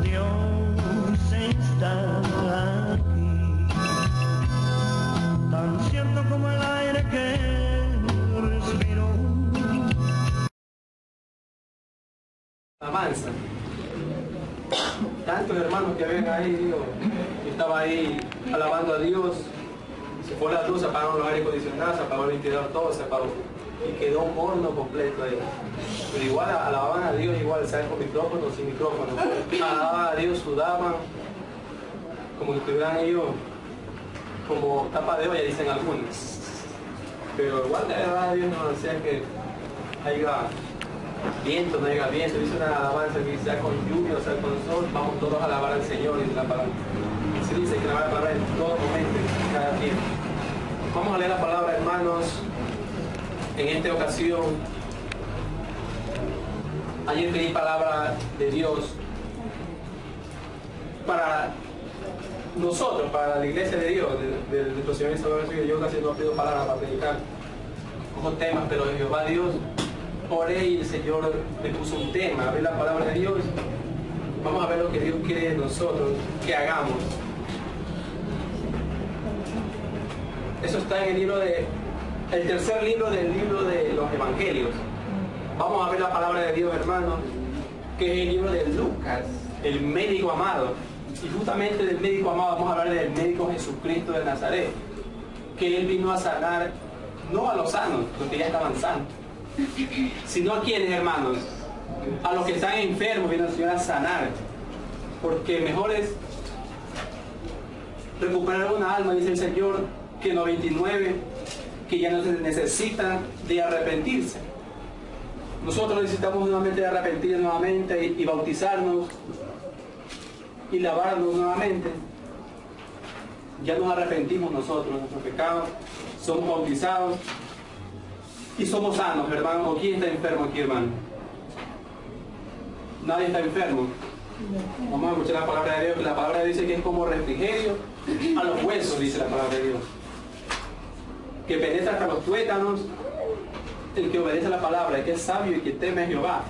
Dios está aquí, tan cierto como el aire que respiro. Alabanza. Tantos hermanos que ven ahí, digo, que estaba ahí alabando a Dios, se fue la luz, se apagaron los aire acondicionados, se apagó el ventilador, todo se apagó y quedó un horno completo ahí. Pero igual alababan a Dios, igual, sea con micrófono o sin micrófono, alababan a Dios, sudaban, como que estuvieran ellos como tapa de olla, dicen algunos. Pero igual de verdad Dios nos decía que haya viento, no haya viento, dice una alabanza que sea con lluvia o sea con sol, vamos todos a alabar al Señor y la palabra. Se dice que alabar la palabra en todo momento, en cada tiempo. Vamos a leer la palabra, hermanos. En esta ocasión, ayer pedí palabra de Dios para nosotros, para la iglesia de Dios, de nuestro Señor y Salvador. Yo casi no pido palabra para predicar con temas, pero Jehová Dios, oré y el Señor me puso un tema, a ver la palabra de Dios. Vamos a ver lo que Dios quiere de nosotros que hagamos. Eso está en el tercer libro del libro de los Evangelios. Vamos a ver la palabra de Dios, hermanos, que es el libro de Lucas, el médico amado. Y justamente del médico amado vamos a hablar del médico Jesucristo de Nazaret, que Él vino a sanar, no a los sanos, los que ya estaban sanos, sino a quienes, hermanos, a los que están enfermos, vino el Señor a sanar, porque mejor es recuperar una alma, dice el Señor, que 99 que ya no se necesitan de arrepentirse. Nosotros necesitamos nuevamente de arrepentirnos nuevamente y bautizarnos y lavarnos nuevamente. Ya nos arrepentimos nosotros de nuestros pecados, somos bautizados y somos sanos, hermano. ¿O quién está enfermo aquí, hermano? Nadie está enfermo. Vamos a escuchar la palabra de Dios, que la palabra dice que es como refrigerio a los huesos, dice la palabra de Dios, que penetra hasta los tuétanos, el que obedece la palabra, el que es sabio y que teme a Jehová.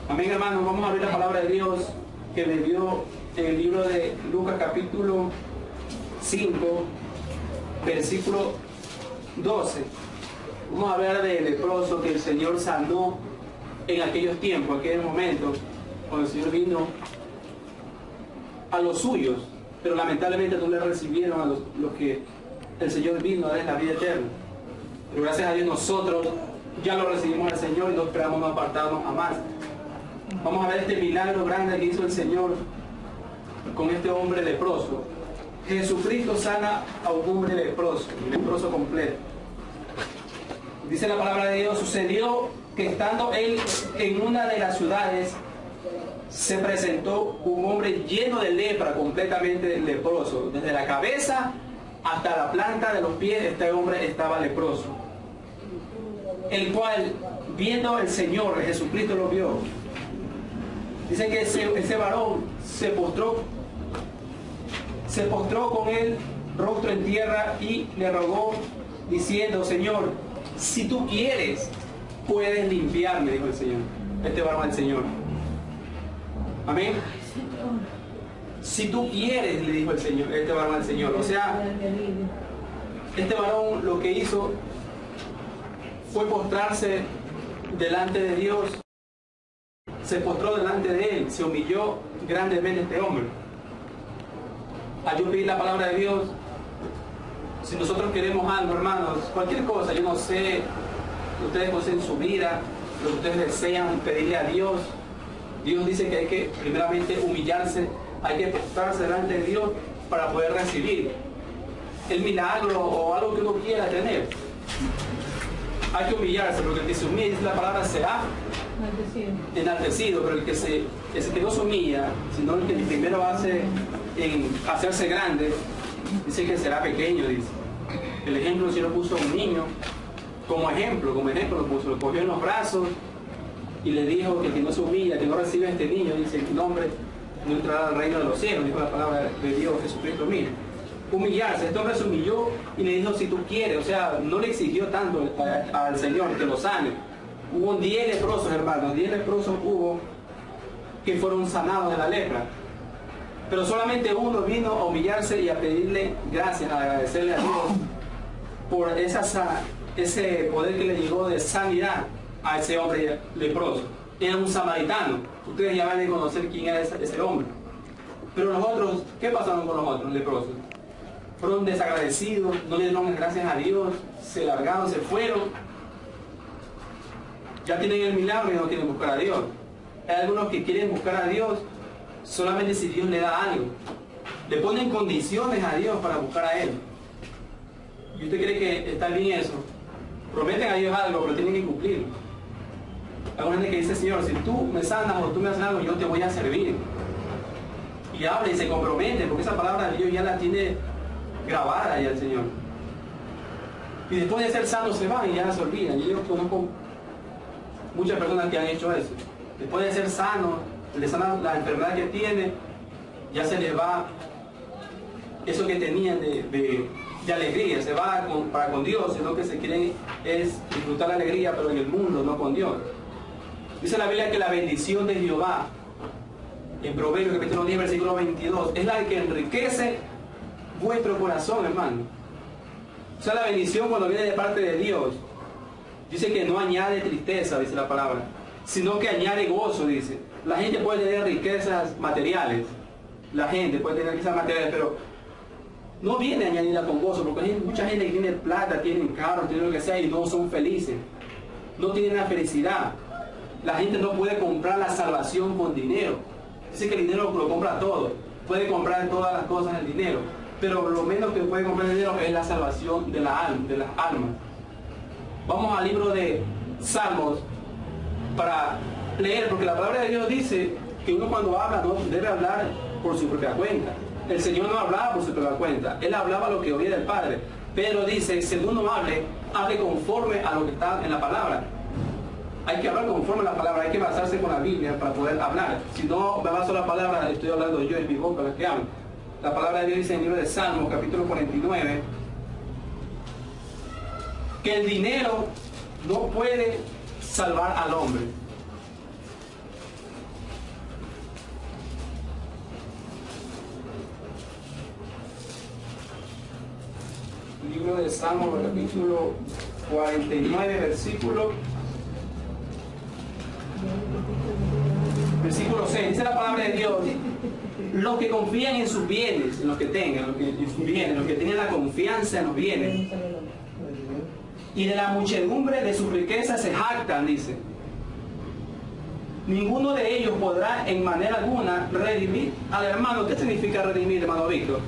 Amén, hermanos. Vamos a abrir la palabra de Dios que me dio en el libro de Lucas capítulo 5, versículo 12. Vamos a hablar del leproso que el Señor sanó en aquellos tiempos, en aquellos momentos, cuando el Señor vino a los suyos, pero lamentablemente no le recibieron a los que el Señor vino a darles la vida eterna. Pero gracias a Dios nosotros ya lo recibimos al Señor y no esperamos no apartarnos jamás. Vamos a ver este milagro grande que hizo el Señor con este hombre leproso. Jesucristo sana a un hombre leproso, un leproso completo. Dice la palabra de Dios: sucedió que estando él en una de las ciudades, se presentó un hombre lleno de lepra, completamente leproso. Desde la cabeza hasta la planta de los pies, este hombre estaba leproso. El cual, viendo el Señor, Jesucristo lo vio. Dice que ese varón se postró con él, rostro en tierra, y le rogó, diciendo: Señor, si tú quieres, puedes limpiarme, dijo el Señor. Este varón al Señor. Amén. Si tú quieres, le dijo el Señor, este varón al Señor. O sea, este varón lo que hizo fue postrarse delante de Dios. Se postró delante de Él, se humilló grandemente este hombre. Al yo pedir la palabra de Dios, si nosotros queremos algo, hermanos, cualquier cosa, yo no sé, ustedes conocen su vida, lo que ustedes desean pedirle a Dios. Dios dice que hay que primeramente humillarse, hay que postrarse delante de Dios para poder recibir el milagro o algo que uno quiera tener. Hay que humillarse, porque el que se humilla, dice la palabra, será enaltecido, pero el que no se humilla, sino el que primero hace en hacerse grande, dice que será pequeño, dice. El ejemplo el Señor puso a un niño como ejemplo lo puso, lo cogió en los brazos y le dijo que el que no se humilla, que no recibe a este niño, dice, en tu nombre no entrará al reino de los cielos, dijo la palabra de Dios, Jesucristo mío. Humillarse, este hombre se humilló y le dijo: si tú quieres, o sea, no le exigió tanto al Señor que lo sane. Hubo 10 leprosos, hermanos, 10 leprosos hubo que fueron sanados de la lepra. Pero solamente uno vino a humillarse y a pedirle gracias, a agradecerle a Dios por ese poder que le llegó de sanidad a ese hombre leproso. Era un samaritano. Ustedes ya van a conocer quién era ese hombre. Pero los otros, ¿qué pasaron con los otros leprosos? Fueron desagradecidos, no le dieron gracias a Dios, se largaron, se fueron. Ya tienen el milagro y no quieren buscar a Dios. Hay algunos que quieren buscar a Dios solamente si Dios le da algo. Le ponen condiciones a Dios para buscar a Él. ¿Y usted cree que está bien eso? Prometen a Dios algo, pero tienen que cumplirlo. Hay gente que dice, Señor, si tú me sanas o tú me haces algo, yo te voy a servir. Y habla y se compromete, porque esa palabra de Dios ya la tiene grabada ya el Señor. Y después de ser sano se van y ya se olvidan. Y yo conozco muchas personas que han hecho eso. Después de ser sano, le sanan la enfermedad que tiene, ya se les va eso que tenían de alegría, se va para con Dios, sino que se quieren es disfrutar la alegría, pero en el mundo, no con Dios. Dice la Biblia que la bendición de Jehová, en Proverbios capítulo 10, versículo 22, es la que enriquece vuestro corazón, hermano. O sea, la bendición cuando viene de parte de Dios, dice que no añade tristeza, dice la palabra, sino que añade gozo, dice. La gente puede tener riquezas materiales, la gente puede tener riquezas materiales, pero no viene añadida con gozo, porque hay mucha gente que tiene plata, tienen carros, tienen lo que sea y no son felices, no tienen la felicidad. La gente no puede comprar la salvación con dinero. Dice que el dinero lo compra todo, puede comprar todas las cosas el dinero, pero lo menos que puede comprar el dinero es la salvación de las almas. Vamos al libro de Salmos para leer, porque la palabra de Dios dice que uno cuando habla no debe hablar por su propia cuenta. El Señor no hablaba por su propia cuenta, Él hablaba lo que oía del Padre. Pedro dice, si uno hable conforme a lo que está en la palabra. Hay que hablar conforme a la palabra, hay que basarse con la Biblia para poder hablar. Si no me baso en la palabra, estoy hablando yo en mi boca, la que hablo. La palabra de Dios dice en el libro de Salmos, capítulo 49, que el dinero no puede salvar al hombre. Libro de Salmos, capítulo 49, versículo 6, dice la palabra de Dios, los que confían en sus bienes, en los que tengan, los que tienen la confianza en los bienes, y de la muchedumbre de sus riquezas se jactan, dice. Ninguno de ellos podrá en manera alguna redimir al hermano. ¿Qué significa redimir, hermano Víctor?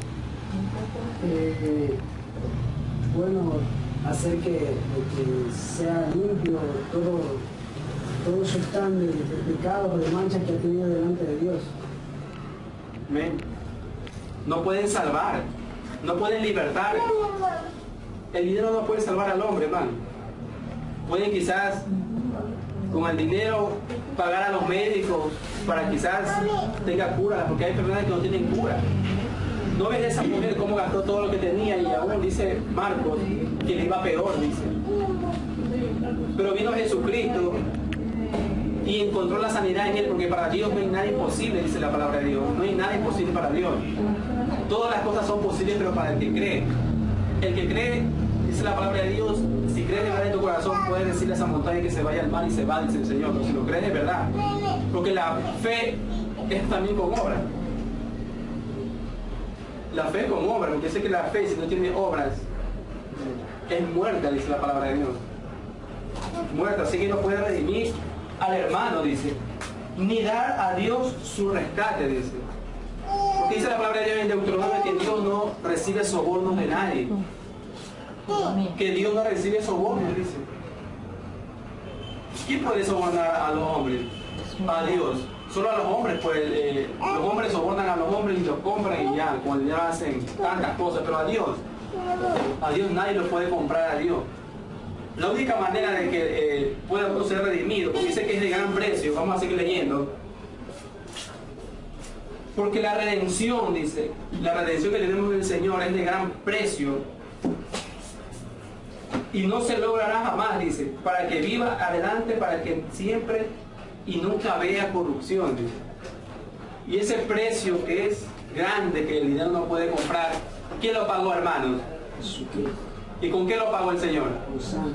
Bueno, hacer que sea limpio todo su stand de pecados, de manchas que ha tenido delante de Dios. Amén. No pueden salvar, no pueden libertar. El dinero no puede salvar al hombre, hermano. Pueden quizás con el dinero pagar a los médicos para quizás tenga cura, porque hay personas que no tienen cura. ¿No ves esa mujer cómo gastó todo lo que tenía y aún dice Marcos que le iba peor, dice? Pero vino Jesucristo y encontró la sanidad en Él, porque para Dios no hay nada imposible, dice la palabra de Dios. No hay nada imposible para Dios. Todas las cosas son posibles, pero para el que cree. El que cree, dice la palabra de Dios, si crees de verdad en tu corazón, puedes decirle a esa montaña que se vaya al mar y se va, dice el Señor. Pero si lo crees de verdad, porque la fe es también con obra. La fe con obra, porque sé que la fe, si no tiene obras, es muerta, dice la palabra de Dios. Muerta, así que no puede redimir al hermano, dice, ni dar a Dios su rescate, dice. Porque dice la palabra de Dios en Deuteronomio que Dios no recibe sobornos de nadie. Que Dios no recibe sobornos, dice. ¿Quién puede sobornar a los hombres? A Dios. Solo a los hombres, pues los hombres sobornan a los hombres y los compran y ya, cuando ya hacen tantas cosas, pero a Dios nadie lo puede comprar a Dios. La única manera de que pueda ser redimido, porque dice que es de gran precio, vamos a seguir leyendo, porque la redención, dice, la redención que tenemos del Señor es de gran precio y no se logrará jamás, dice, para que viva adelante, para que siempre y nunca vea corrupción, dice. Y ese precio que es grande, que el dinero no puede comprar, ¿quién lo pagó, hermanos? Jesucristo. ¿Y con qué lo pagó el Señor? Con sangre.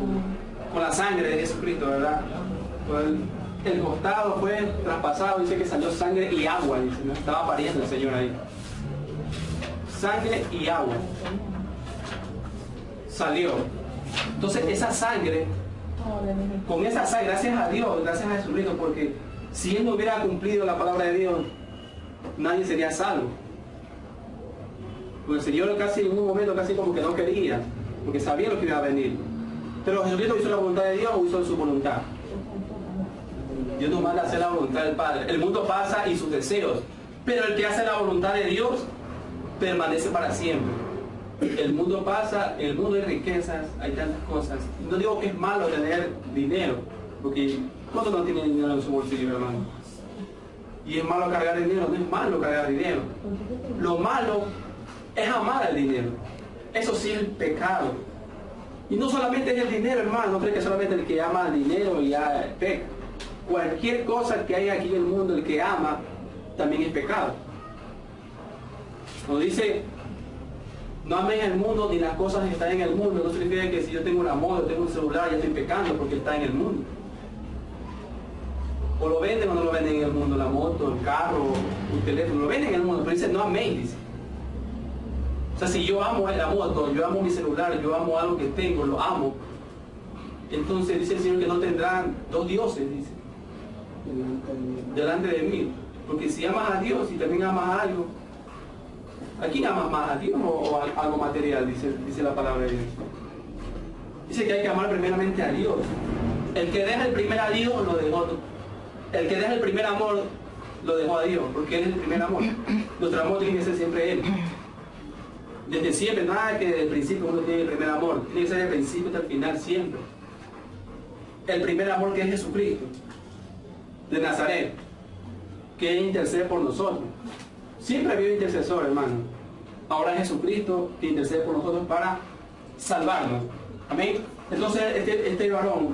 Con la sangre de Jesucristo, ¿verdad? El costado fue traspasado, dice que salió sangre y agua, dice, ¿no? Estaba pariendo el Señor ahí. Sangre y agua. Salió. Entonces esa sangre, con esa sangre, gracias a Dios, gracias a Jesucristo, porque si Él no hubiera cumplido la palabra de Dios, nadie sería salvo. Porque el Señor casi en un momento casi como que no quería, porque sabía lo que iba a venir. Pero Jesucristo hizo la voluntad de Dios o hizo su voluntad. Dios nos manda a hacer la voluntad del Padre. El mundo pasa y sus deseos, pero el que hace la voluntad de Dios permanece para siempre. El mundo pasa, en el mundo hay riquezas, hay tantas cosas. No digo que es malo tener dinero, porque ¿cuántos no tienen dinero en su bolsillo, hermano? Y es malo cargar dinero, no es malo cargar dinero. Lo malo es amar el dinero. Eso sí es el pecado. Y no solamente es el dinero, hermano, no cree que solamente el que ama el dinero ya peca. Cualquier cosa que hay aquí en el mundo, el que ama, también es pecado. Cuando dice, no ames el mundo ni las cosas que están en el mundo, no significa que si yo tengo una moto, tengo un celular, ya estoy pecando porque está en el mundo. O lo venden o no lo venden en el mundo, la moto, el carro, el teléfono, lo venden en el mundo, pero dice, no améis, dice. O sea, si yo amo la moto, yo amo mi celular, yo amo algo que tengo, lo amo, entonces dice el Señor que no tendrán dos dioses, dice, delante de mí. Porque si amas a Dios y también amas algo, ¿a quién amas más? ¿A Dios o a algo material? Dice la palabra de Dios. Dice que hay que amar primeramente a Dios. El que deja el primer a Dios lo dejó. El que deja el primer amor lo dejó a Dios, porque Él es el primer amor. Nuestro amor tiene que ser siempre Él. Desde siempre, nada que desde el principio uno tiene el primer amor. Tiene que ser del principio hasta el final siempre. El primer amor que es Jesucristo, de Nazaret, que intercede por nosotros. Siempre había un intercesor, hermano. Ahora es Jesucristo que intercede por nosotros para salvarnos. Amén. Entonces este varón,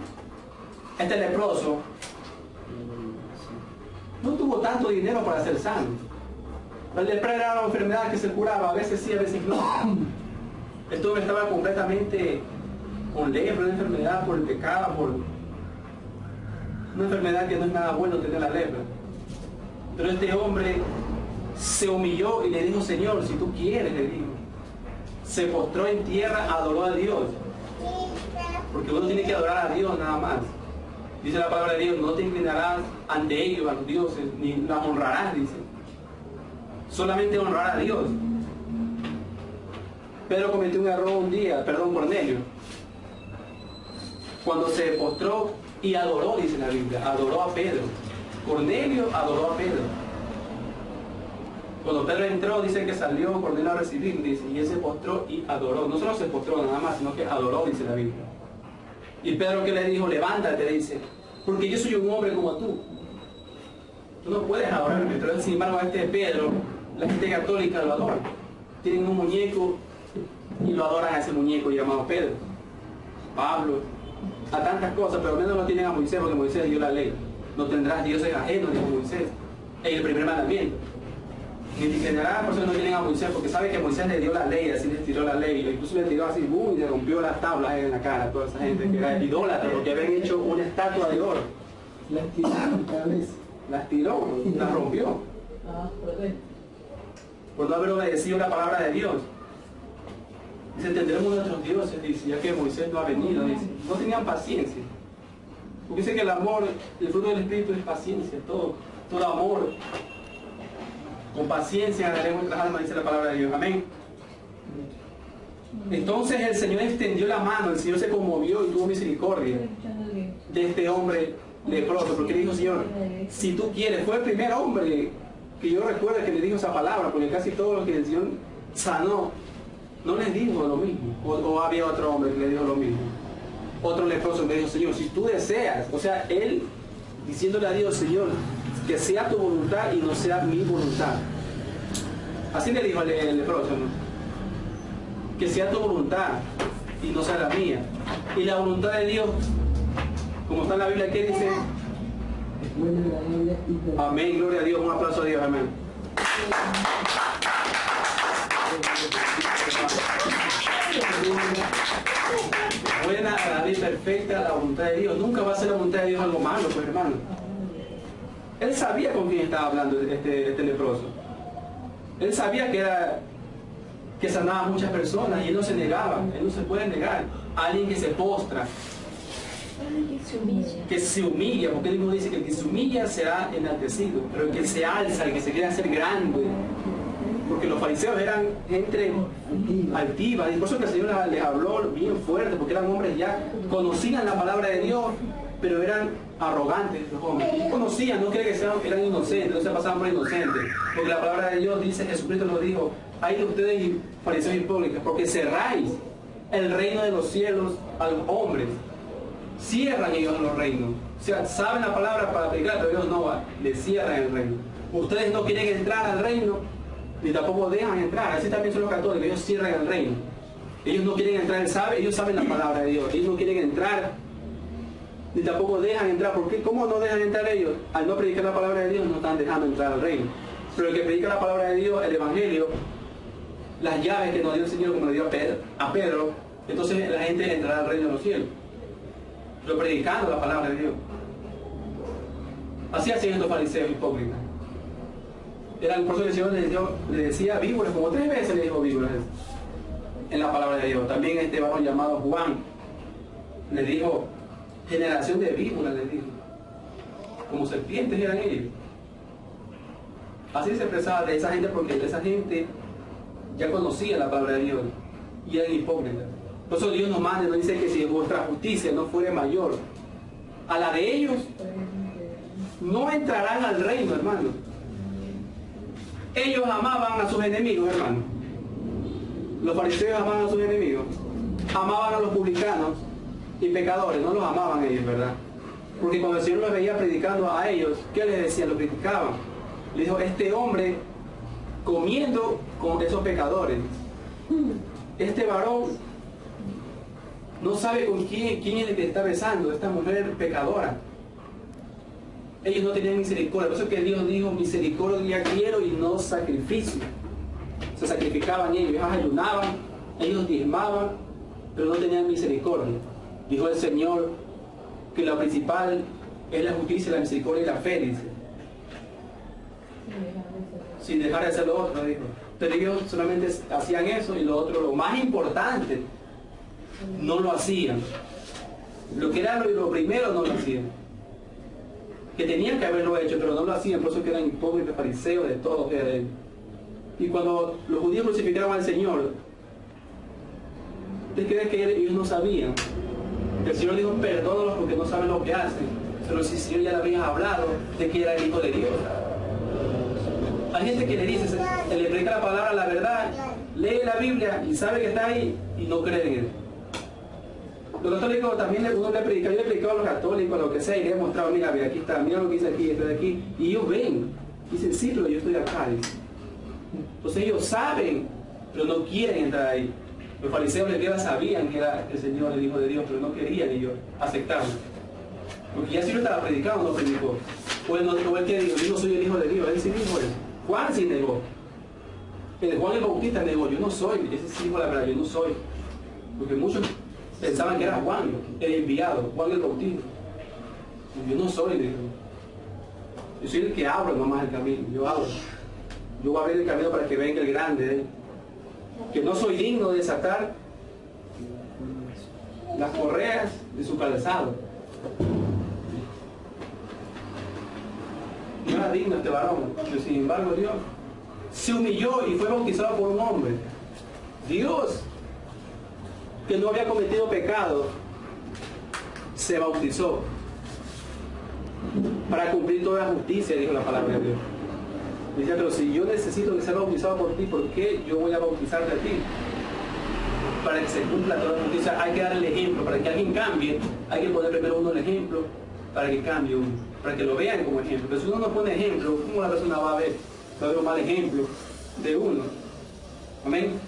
este leproso, no tuvo tanto dinero para ser sano. La lepra era una enfermedad que se curaba, a veces sí, a veces no. Este hombre estaba completamente con lepra, una enfermedad por el pecado, por una enfermedad que no es nada bueno tener la lepra. Pero este hombre se humilló y le dijo, Señor, si tú quieres, le dijo. Se postró en tierra, adoró a Dios. Porque uno tiene que adorar a Dios nada más. Dice la palabra de Dios, no te inclinarás ante ellos, a los dioses, ni las honrarás, dice. Solamente honrar a Dios. Pedro cometió un error un día, Cornelio. Cuando se postró y adoró, dice la Biblia, adoró a Pedro. Cornelio adoró a Pedro. Cuando Pedro entró, dice que salió Cornelio a recibir, dice, y él se postró y adoró. No solo se postró nada más, sino que adoró, dice la Biblia. Y Pedro que le dijo, levántate, dice, porque yo soy un hombre como tú. Tú no puedes adorarme. Pero sin embargo a este Pedro, la gente católica lo adora. Tienen un muñeco y lo adoran a ese muñeco llamado Pedro, Pablo, a tantas cosas, pero al menos no tienen a Moisés, porque Moisés dio la ley. No tendrás dioses ajenos, dijo Moisés. Es el primer mandamiento. Ni te creerán, por eso no tienen a Moisés, porque sabe que Moisés le dio la ley, así les tiró la ley, incluso le tiró así, y le rompió las tablas en la cara a toda esa gente que era idólatra, porque habían hecho una estatua de oro. Las tiraron cada vez. Las tiró, las rompió. Por no haber obedecido la palabra de Dios. Dice, tendremos nuestros dioses, dice, ya que Moisés no ha venido, dice. No tenían paciencia. Porque dice que el amor, el fruto del Espíritu es paciencia, todo amor. Con paciencia ganaremos nuestras almas, dice la palabra de Dios. Amén. Entonces el Señor extendió la mano, el Señor se conmovió y tuvo misericordia de este hombre leproso, porque le dijo, Señor, si tú quieres, fue el primer hombre que yo recuerdo que le dijo esa palabra, porque casi todos los que el Señor sanó, no les dijo lo mismo, o había otro hombre que le dijo lo mismo, otro leproso que le dijo, Señor, si tú deseas, o sea, él diciéndole a Dios, Señor, que sea tu voluntad y no sea mi voluntad. Así le dijo el leproso, ¿no? Que sea tu voluntad y no sea la mía. Y la voluntad de Dios, como está en la Biblia, ¿qué dice? Es buena, agradable y perfecta. Amén, gloria a Dios, un aplauso a Dios, amén. Buena, agradable y perfecta la voluntad de Dios. Nunca va a ser la voluntad de Dios algo malo, pues hermano. Él sabía con quién estaba hablando este leproso. Él sabía que sanaba a muchas personas y él no se negaba. Él no se puede negar a alguien que se postra, que se humilla, porque él mismo dice que el que se humilla será enaltecido, pero el que se alza, el que se quiere hacer grande, porque los fariseos eran gente altiva, y por eso que el Señor les habló bien fuerte, porque eran hombres ya conocían la palabra de Dios, pero eran arrogantes los hombres. Y conocían, no creen que eran inocentes, no se pasaban por inocentes, porque la palabra de Dios dice, Jesucristo nos dijo, hay de ustedes fariseos hipócritas, porque cerráis el reino de los cielos a los hombres. Cierran ellos los reinos. O sea, saben la palabra para predicar, pero ellos no le cierran el reino. Ustedes no quieren entrar al reino, ni tampoco dejan entrar. Así también son los católicos, ellos cierran el reino. Ellos no quieren entrar, ellos saben la palabra de Dios. Ellos no quieren entrar, ni tampoco dejan entrar. ¿Por qué? ¿Cómo no dejan entrar ellos? Al no predicar la palabra de Dios, no están dejando entrar al reino. Pero el que predica la palabra de Dios, el Evangelio, las llaves que nos dio el Señor, como le dio a Pedro, entonces la gente entrará al reino de los cielos. Pero predicando la palabra de Dios. Así hacían estos fariseos hipócritas. Eran, por eso el Señor le decía víboras, como 3 veces le dijo víboras en la palabra de Dios. También este varón llamado Juan le dijo, generación de víboras, le dijo. Como serpientes eran ellos. Así se expresaba de esa gente, porque esa gente ya conocía la palabra de Dios y eran hipócritas. Por eso Dios nos manda, nos dice que si vuestra justicia no fuere mayor a la de ellos, no entrarán al reino, hermano. Ellos amaban a sus enemigos, hermano. Los fariseos amaban a sus enemigos. Amaban a los publicanos y pecadores, no los amaban ellos, ¿verdad? Porque cuando el Señor los veía predicando a ellos, ¿qué les decía? Los criticaban. Le dijo, este hombre comiendo con esos pecadores. Este varón no sabe con quién es el que está besando, esta mujer pecadora. Ellos no tenían misericordia. Por eso es que Dios dijo, misericordia quiero y no sacrificio. Se sacrificaban ellos ayunaban, ellos diezmaban, pero no tenían misericordia. Dijo el Señor que lo principal es la justicia, la misericordia y la fe, dice. Sin dejar de hacer lo otro, dijo. Pero ellos solamente hacían eso, y lo otro, lo más importante, no lo hacían. Lo que era lo primero no lo hacían. Que tenían que haberlo hecho, pero no lo hacían. Por eso que eran hipócritas, fariseos, de todo que era él. Y cuando los judíos crucificaron al Señor, ¿ustedes creen que ellos no sabían? El Señor dijo, perdónalos porque no saben lo que hacen. Pero si el Señor ya le había hablado de que era el Hijo de Dios. Hay gente que le dice, se le predica la palabra, la verdad, lee la Biblia y sabe que está ahí y no cree en él. Los católicos también uno le predica, yo le predicaba a los católicos, lo que sea, y le he mostrado, mira, aquí está, mira lo que dice aquí, esto de aquí, y ellos ven, dicen, sí, pero yo estoy acá. Entonces ellos saben, pero no quieren entrar ahí. Los fariseos de Dios sabían que era el Señor, el Hijo de Dios, pero no querían ellos aceptarlo. Porque ya si lo estaba predicando, no predicó. O él que dijo, yo no soy el Hijo de Dios, él sí dijo eso. Juan sí negó. El Juan el Bautista negó, yo no soy, ese sí dijo la verdad, yo no soy. Porque muchos pensaban que era Juan, el enviado, Juan el Bautista. Yo no soy, dijo. Yo soy el que abro nomás el camino, yo abro. Yo voy a abrir el camino para que venga el grande, que no soy digno de desatar las correas de su calzado. No era digno este varón, pero sin embargo Dios se humilló y fue bautizado por un hombre. Dios, que no había cometido pecado, se bautizó para cumplir toda la justicia, dijo la palabra de Dios. Dice, pero si yo necesito ser bautizado por ti, ¿por qué yo voy a bautizarte a ti? Para que se cumpla toda la justicia hay que dar el ejemplo. Para que alguien cambie, hay que poner primero uno el ejemplo para que cambie uno, para que lo vean como ejemplo. Pero si uno no pone ejemplo, ¿cómo la persona va a ver? Va a ver un mal ejemplo de uno. Amén.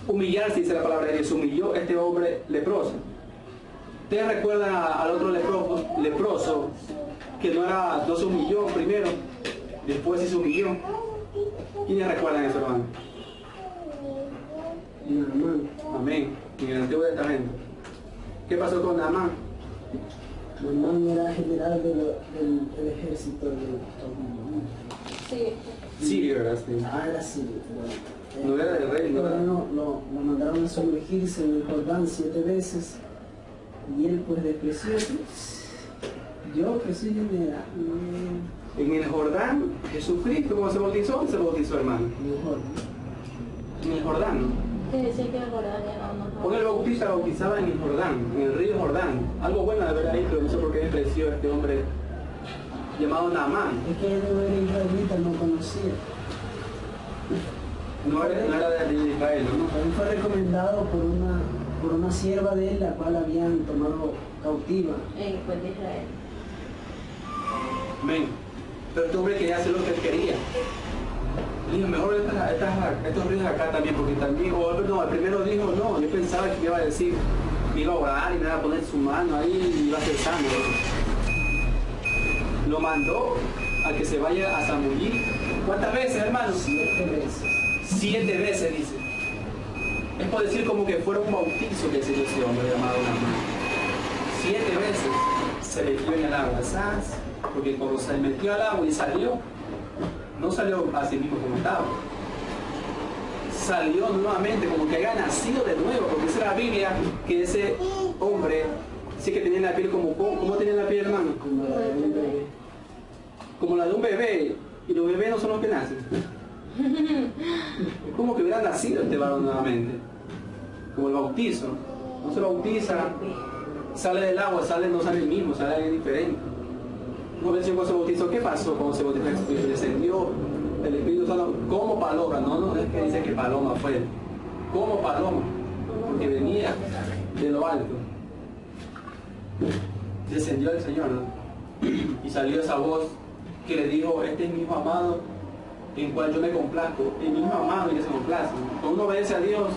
Humillarse, dice la palabra de Dios, se humilló este hombre leproso. Ustedes recuerdan al otro leproso que no se humilló primero, después sí se humilló. ¿Quiénes recuerdan eso, hermano? Naamán. Amén. En el Antiguo Testamento. ¿Qué pasó con Naamán? Naamán era general del ejército de Sí. Sirio, ¿verdad? Sí. era sirio. No era del rey, no era. Lo mandaron a sumergirse en el Jordán 7 veces y él pues despreció. Yo que soy general. En el Jordán, Jesucristo, ¿cómo se bautizó? Se bautizó, hermano. Mejor. En el Jordán, ¿no? Que decía que el Jordán era una Porque el Bautista bautizaba en el Jordán, en el río Jordán. Algo bueno de ver ahí, pero no sé por qué despreció a este hombre llamado Naamán. Es que él no era israelita, no conocía. No era de Israel, ¿no? Él fue recomendado por una sierva de él, la cual habían tomado cautiva. pues de Israel. Amén. Pero este hombre quería hacer lo que él quería. Dijo, mejor estos ríos acá también, porque también, no, el primero dijo, no, yo pensaba que iba a decir, que iba a orar y me iba a poner su mano ahí y iba a ser sano. Lo mandó a que se vaya a Zambullí. ¿Cuántas veces, hermano? 7 veces. 7 veces, dice. Es por decir como que fuera un bautizo que se dio ese hombre llamado Naamán. 7 veces se metió en el agua, ¿sabes? Porque cuando se metió al agua y salió, no salió así mismo como estaba. Salió nuevamente como que haya nacido de nuevo, porque dice la Biblia que ese hombre sí que tenía la piel como, ¿cómo tenía la piel, hermano? Como la de un bebé. Como la de un bebé, y los bebés no son los que nacen. Es como que hubiera nacido este varón nuevamente. Como el bautizo. No se bautiza, sale del agua, no sale el mismo, sale alguien diferente. No ves cuando se bautizó, ¿qué pasó cuando se bautizó? Descendió el Espíritu Santo como paloma, no es que dice que paloma fue, como paloma, porque venía de lo alto. Descendió el Señor, ¿no? Y salió esa voz que le dijo, este es mi hijo amado, en cual yo me complazco, el mi hijo amado en que se complace. Cuando uno obedece a Dios,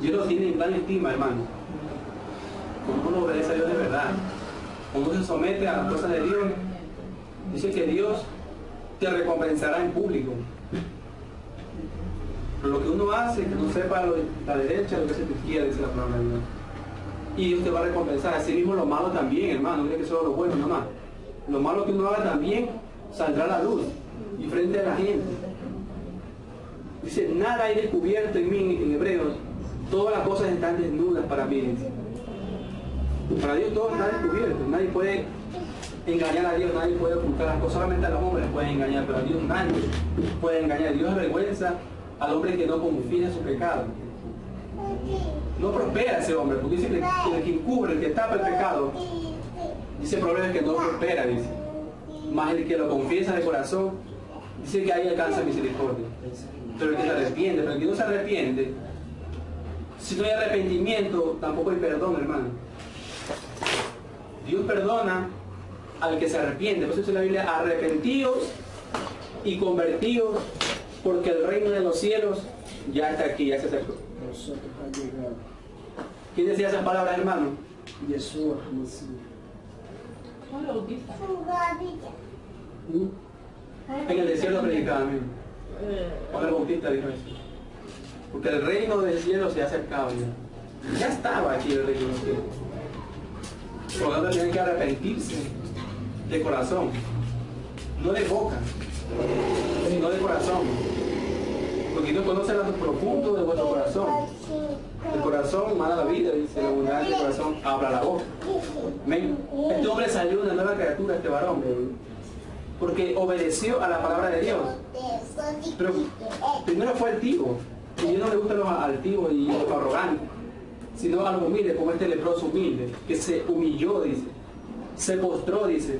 Dios lo tiene en gran estima, hermano. Cuando uno obedece a Dios de verdad, cuando uno se somete a las cosas de Dios, dice que Dios te recompensará en público. Pero lo que uno hace, que no sepa la derecha, lo que hace tu izquierda, dice la palabra de Dios. Y Dios te va a recompensar. Así mismo lo malo también, hermano. No es que solo lo bueno, nada más. Lo malo que uno haga también saldrá a la luz y frente a la gente. Dice, nada hay descubierto en mí, en Hebreos. Todas las cosas están desnudas para mí. Dice. Para Dios todo está descubierto. Nadie puede engañar a Dios, nadie puede ocultar las cosas. Solamente a los hombres pueden engañar, pero a Dios nadie puede engañar. Dios avergüenza al hombre que no confiesa su pecado. No prospera ese hombre, porque dice que el que encubre, el que tapa el pecado, dice Proverbios que no prospera, dice. Más el que lo confiesa de corazón, dice que ahí alcanza misericordia. Pero el que se arrepiente, pero el que no se arrepiente, si no hay arrepentimiento, tampoco hay perdón, hermano. Dios perdona al que se arrepiente. Por eso dice la Biblia, arrepentidos y convertidos, porque el reino de los cielos ya está aquí, ya se acercó. Nosotros ha llegado. ¿Quién decía esas palabras, hermano? Yeshua HaMashiach. ¿Cómo lo bautiza? En el desierto predicaba, amigo. Juan el Bautista dijo eso. Porque el reino del cielo se ha acercado ya. Ya estaba aquí el reino del cielo. Por lo tanto, tienen que arrepentirse de corazón. No de boca, sino de corazón. Porque Dios conoce lo profundo de vuestro corazón. El corazón manda la vida, dice, la abundancia del corazón abra la boca. Amén. Este hombre salió una nueva criatura, este varón, porque obedeció a la palabra de Dios. Pero primero fue altivo, y a Dios no le gustan los altivos y los arrogantes, sino a los humildes, como este leproso humilde, que se humilló, dice, se postró, dice,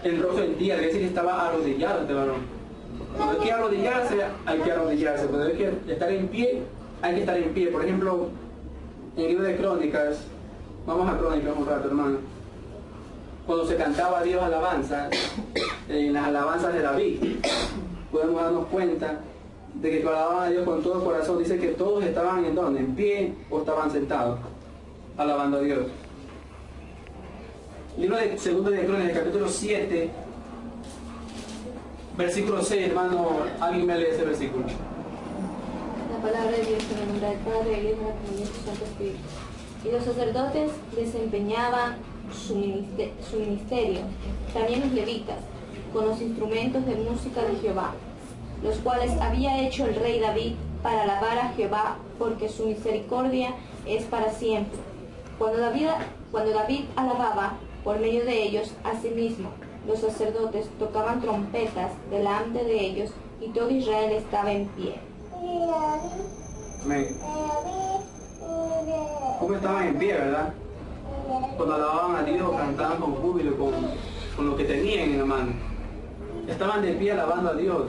el rostro en tierra, es decir, que estaba arrodillado este varón. Cuando hay que arrodillarse, hay que arrodillarse. Cuando hay que estar en pie, hay que estar en pie. Por ejemplo, en el libro de Crónicas, vamos a Crónicas un rato, hermano. Cuando se cantaba a Dios alabanza, en las alabanzas de David, podemos darnos cuenta de que alababan a Dios con todo el corazón. Dice que todos estaban en donde, en pie o estaban sentados, alabando a Dios. Libro de Segundo de Crónicas, capítulo 7. Versículo 6, hermano, alguien me lee ese versículo. La palabra de Dios en el nombre del Padre, del Hijo y del Espíritu Santo Espíritu. Y los sacerdotes desempeñaban su ministerio, también los levitas, con los instrumentos de música de Jehová, los cuales había hecho el rey David para alabar a Jehová, porque su misericordia es para siempre. Cuando David alababa por medio de ellos, asimismo, los sacerdotes tocaban trompetas delante de ellos, y todo Israel estaba en pie. Amén. ¿Cómo estaban en pie, verdad? Cuando alababan a Dios, cantaban con júbilo, con lo que tenían en la mano. Estaban de pie alabando a Dios.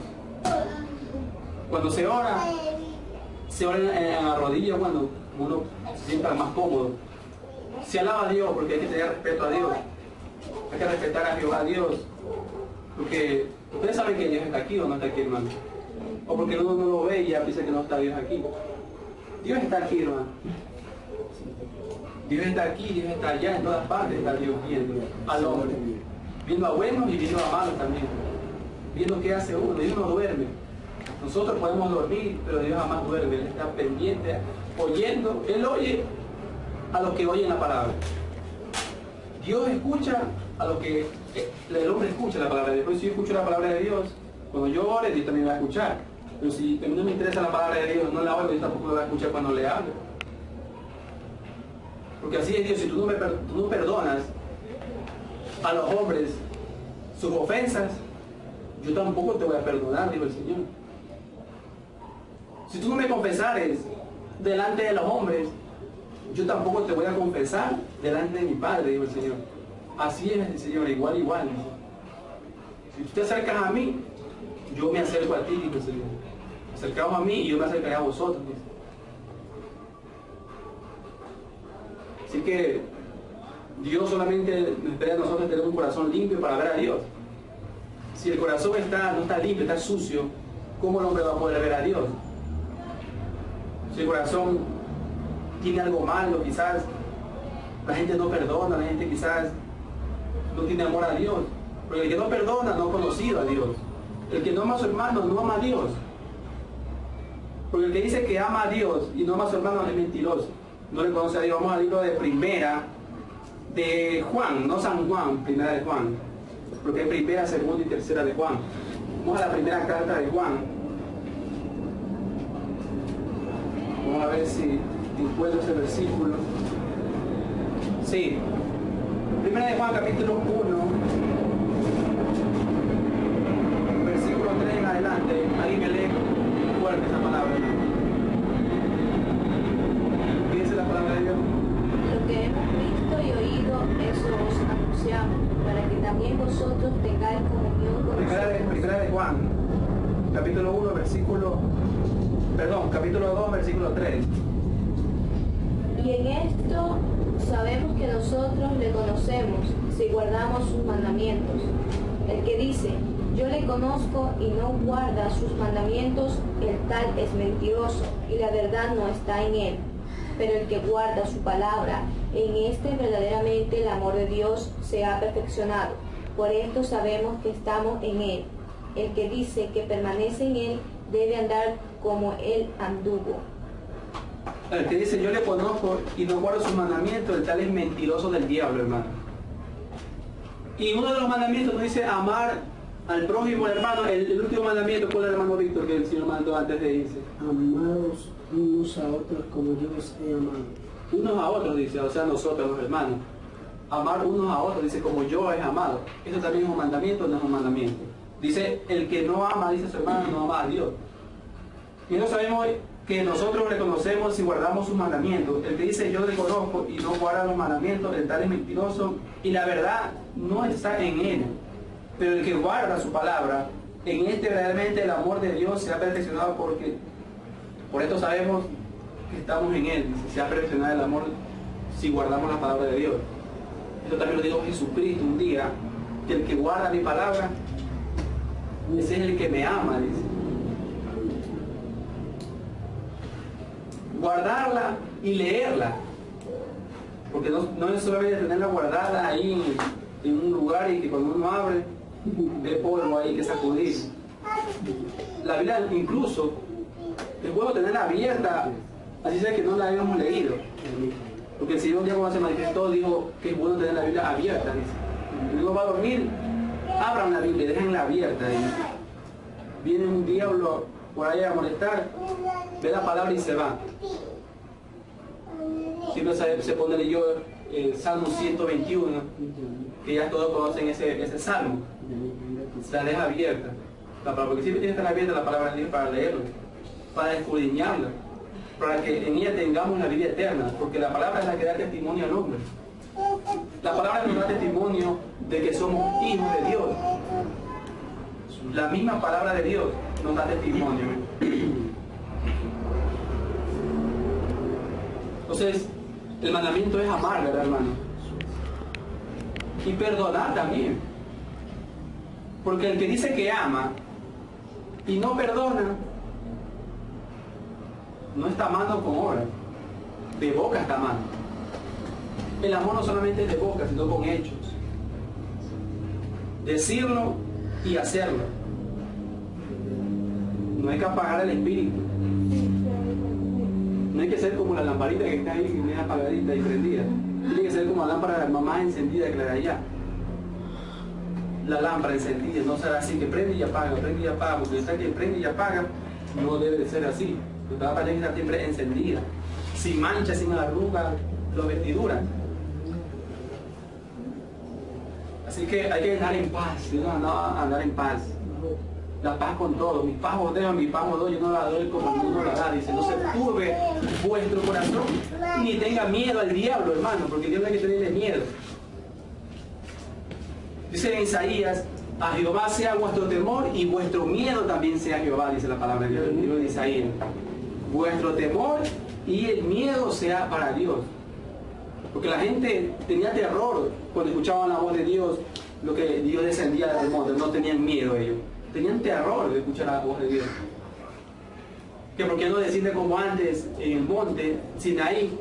Cuando se ora en la rodilla cuando uno se sienta más cómodo. Se alaba a Dios porque hay que tener respeto a Dios. Hay que respetar a Jehová, a Dios. Porque ustedes saben que Dios está aquí o no está aquí, hermano. O porque uno no lo ve y ya piensa que no está Dios aquí. Dios está aquí, hermano. Dios está aquí, Dios está allá, en todas partes está Dios viendo al hombre. Viendo a buenos y viendo a malos también. Viendo qué hace uno. Dios no duerme. Nosotros podemos dormir, pero Dios jamás duerme. Él está pendiente, oyendo. Él oye a los que oyen la palabra. Dios escucha a los que el hombre escucha la palabra de Dios. Pero si yo escucho la palabra de Dios, cuando yo ore, Dios también va a escuchar. Pero si a mí no me interesa la palabra de Dios, no la oigo, Dios tampoco me va a escuchar cuando le hable. Porque así es Dios. Si tú no perdonas a los hombres sus ofensas, yo tampoco te voy a perdonar, dijo el Señor. Si tú no me confesares delante de los hombres, yo tampoco te voy a confesar delante de mi Padre, dijo el Señor. Así es el Señor, igual. Si tú te acercas a mí, yo me acerco a ti, dijo el Señor. Acercaos a mí y yo me acercaré a vosotros, dice. Así que Dios solamente nos espera a nosotros tener un corazón limpio para ver a Dios. Si el corazón no está limpio, está sucio, ¿cómo el hombre va a poder ver a Dios? Si el corazón tiene algo malo, quizás la gente no perdona, la gente quizás no tiene amor a Dios. Porque el que no perdona no ha conocido a Dios. El que no ama a su hermano no ama a Dios. Porque el que dice que ama a Dios y no ama a su hermano es mentiroso. No le conoce a Dios. Vamos al libro de Primera de Juan, no San Juan, Primera de Juan. Porque hay Primera, Segunda y Tercera de Juan. Vamos a la primera carta de Juan. Vamos a ver si encuentro ese versículo. Sí. Primera de Juan, capítulo 1, versículo 3 en adelante. Alguien me lee fuerte esa palabra. ¿Qué dice la palabra de Dios? Lo que hemos visto y oído, eso os anunciamos, para que también vosotros tengáis comunión con nosotros. Primera de Juan, capítulo 1, capítulo 2, versículo 3. Y en esto sabemos que nosotros le conocemos si guardamos sus mandamientos. El que dice, yo le conozco y no guarda sus mandamientos, el tal es mentiroso y la verdad no está en él. Pero el que guarda su palabra, en este verdaderamente el amor de Dios se ha perfeccionado. Por esto sabemos que estamos en él. El que dice que permanece en él debe andar como él anduvo. El que dice yo le conozco y no guardo sus mandamientos, el tal es mentiroso del diablo, hermano. Y uno de los mandamientos nos dice amar al prójimo, hermano. El último mandamiento, ¿cuál es, hermano Víctor, que el Señor mandó antes de irse? Amados unos a otros como yo os he amado. Unos a otros, dice, o sea, nosotros los hermanos. Amar unos a otros, dice, como yo he amado. ¿Eso también es un mandamiento o no es un mandamiento? Dice, el que no ama, dice su hermano, no ama a Dios. Y no sabemos que nosotros reconocemos y guardamos sus mandamientos. El que dice yo le conozco y no guarda los mandamientos, el tal es mentiroso y la verdad no está en él. Pero el que guarda su palabra, en este verdaderamente el amor de Dios se ha perfeccionado, porque por esto sabemos que estamos en él. Se ha perfeccionado el amor si guardamos la palabra de Dios. Esto también lo dijo Jesucristo un día, que el que guarda mi palabra, ese es el que me ama, dice. Guardarla y leerla, porque no es solamente tenerla guardada ahí en un lugar y que cuando uno abre ve polvo ahí que sacudir. La Biblia incluso es bueno tenerla abierta, así sea que no la hayamos leído. Porque el Señor un día cuando se manifestó dijo que es bueno tener la Biblia abierta. Dice, cuando uno va a dormir, abran la Biblia, déjenla abierta. Y viene un diablo por ahí a molestar, ve la palabra y se va. Siempre se pone leyó el Salmo 121, que ya todos conocen ese salmo. Se la deja abierta, porque siempre tiene que estar abierta la palabra de Dios para leerlo, para escudriñarla, para que en ella tengamos la vida eterna, porque la palabra es la que da testimonio al hombre. La palabra nos da testimonio de que somos hijos de Dios. La misma palabra de Dios nos da testimonio. Entonces, el mandamiento es amar, ¿verdad, hermano? Y perdonar también. Porque el que dice que ama y no perdona, no está amando con obra. De boca está amando. El amor no solamente es de boca, sino con hechos. Decirlo y hacerlo. No hay que apagar el espíritu. No hay que ser como la lamparita que está ahí, que es apagadita y prendida. Tiene que ser como la lámpara más encendida que la de allá. La lámpara encendida, no será así que prende y apaga, porque está que prende y apaga, no debe de ser así. La lámpara tiene que estar siempre encendida, sin mancha, sin arruga, las vestiduras. Así que hay que andar en paz, andar en paz. La paz con todo. Mi paz os dejo, mi paz os doy, yo no la doy como el mundo la da. Dice, no se turbe vuestro corazón, ni tenga miedo al diablo, hermano, porque Dios no hay que tenerle miedo. Dice en Isaías, a Jehová sea vuestro temor y vuestro miedo también sea Jehová, dice la palabra de Dios, el libro de Isaías. Vuestro temor y el miedo sea para Dios. Porque la gente tenía terror cuando escuchaban la voz de Dios, lo que Dios descendía del monte, no tenían miedo ellos. Tenían terror de escuchar la voz de Dios. Que por qué no decirle como antes en el monte, Sinaí,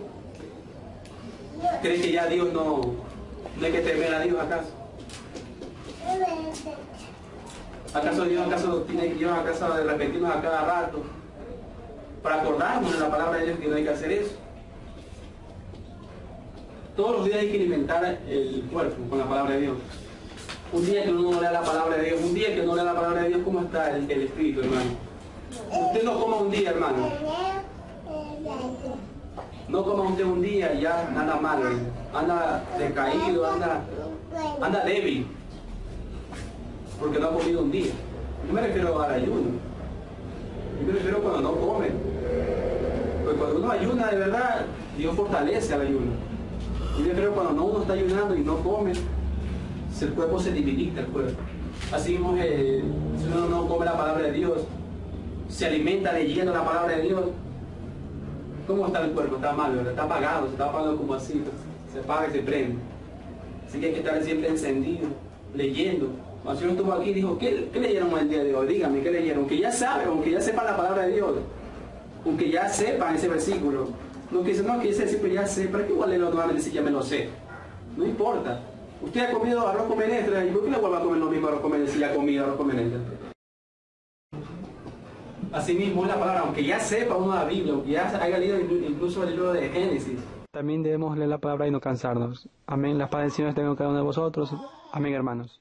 ¿creen que ya Dios no hay que temer a Dios acaso? ¿Acaso Dios tiene que llevar a casa de repetirnos a cada rato? Para acordarnos de la palabra de Dios que no hay que hacer eso. Todos los días hay que alimentar el cuerpo con la palabra de Dios. Un día que uno no lea la palabra de Dios, un día que no lea la palabra de Dios, ¿cómo está el espíritu, hermano? Usted no coma un día, hermano. No coma usted un día y ya anda mal, anda decaído, anda débil. Porque no ha comido un día. Yo me refiero al ayuno. Yo me refiero cuando no come. Porque cuando uno ayuna de verdad, Dios fortalece al ayuno. Yo me refiero cuando uno está ayunando y no come, el cuerpo se debilita el cuerpo. Así mismo, si uno no come la palabra de Dios, se alimenta leyendo la palabra de Dios, ¿cómo está el cuerpo? Está mal, ¿verdad? Está apagado, se está apagando como así, se apaga y se prende. Así que hay que estar siempre encendido, leyendo. Cuando el Señor estuvo aquí, dijo, ¿qué leyeron el día de hoy? Díganme, ¿qué leyeron? Aunque ya saben, aunque ya sepan la palabra de Dios, aunque ya sepan ese versículo. No que dicen, no, que ese versículo ya sé, ¿para qué igual leerlo nuevamente si ya me lo sé? No importa. Usted ha comido arroz con menestra, ¿y por qué le vuelve a comer lo mismo arroz con menestra si ya ha comido arroz con menestra? Asimismo es la palabra, aunque ya sepa uno la Biblia, aunque ya haya leído incluso el libro de Génesis. También debemos leer la palabra y no cansarnos. Amén. La paz del Señor esté con cada uno de vosotros. Amén, hermanos.